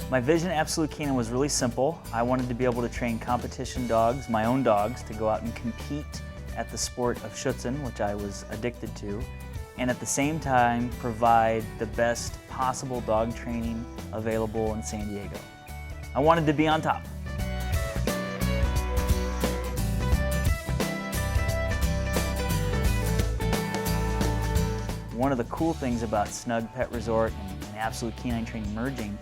My vision at Absolute Canine was really simple. I wanted to be able to train competition dogs, my own dogs, to go out and compete at the sport of Schutzen, which I was addicted to, and at the same time provide the best possible dog training available in San Diego. I wanted to be on top. One of the cool things about SNUG Pet Resort and Absolute Canine Training merging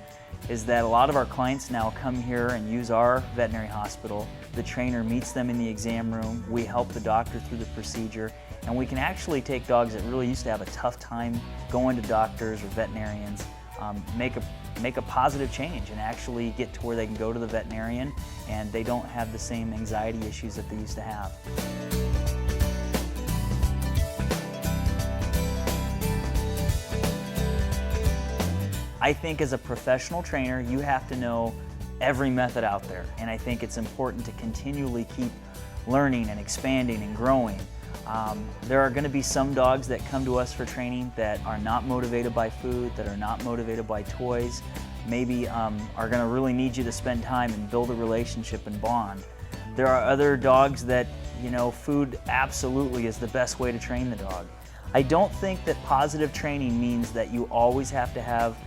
is that a lot of our clients now come here and use our veterinary hospital. The trainer meets them in the exam room, we help the doctor through the procedure, and we can actually take dogs that really used to have a tough time going to doctors or veterinarians, make a positive change and actually get to where they can go to the veterinarian and they don't have the same anxiety issues that they used to have. I think as a professional trainer, you have to know every method out there, and I think it's important to continually keep learning and expanding and growing. There are going to be some dogs that come to us for training that are not motivated by food, that are not motivated by toys, maybe are going to really need you to spend time and build a relationship and bond. There are other dogs that, you know, food absolutely is the best way to train the dog. I don't think that positive training means that you always have to have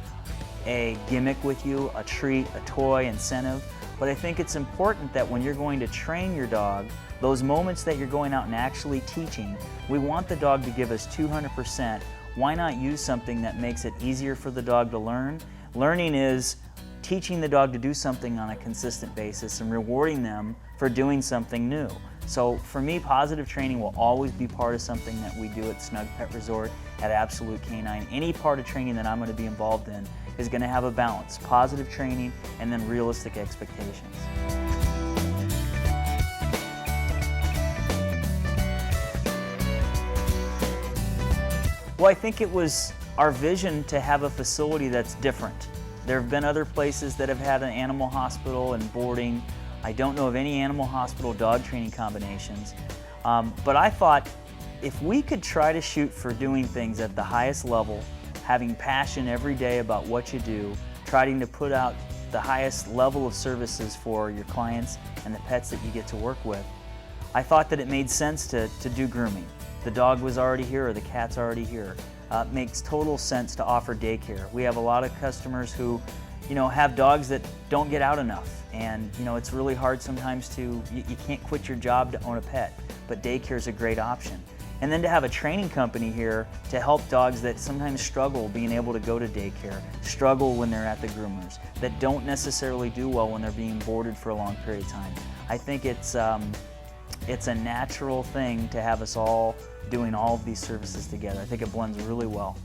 a gimmick with you, a treat, a toy, incentive, but I think it's important that when you're going to train your dog, those moments that you're going out and actually teaching, we want the dog to give us 200%. Why not use something that makes it easier for the dog to learn? Learning is teaching the dog to do something on a consistent basis and rewarding them for doing something new. So for me, positive training will always be part of something that we do at SNUG Pet Resort, at Absolute Canine. Any part of training that I'm going to be involved in is going to have a balance, positive training and then realistic expectations. Well, I think it was our vision to have a facility that's different. There have been other places that have had an animal hospital and boarding. I don't know of any animal hospital dog training combinations, but I thought if we could try to shoot for doing things at the highest level, having passion every day about what you do, trying to put out the highest level of services for your clients and the pets that you get to work with, I thought that it made sense to do grooming. The dog was already here or the cat's already here. It makes total sense to offer daycare. We have a lot of customers who, you know, have dogs that don't get out enough, and you know, it's really hard sometimes to, you can't quit your job to own a pet, but daycare is a great option. And then to have a training company here to help dogs that sometimes struggle being able to go to daycare, struggle when they're at the groomers, that don't necessarily do well when they're being boarded for a long period of time. I think it's a natural thing to have us all doing all of these services together. I think it blends really well.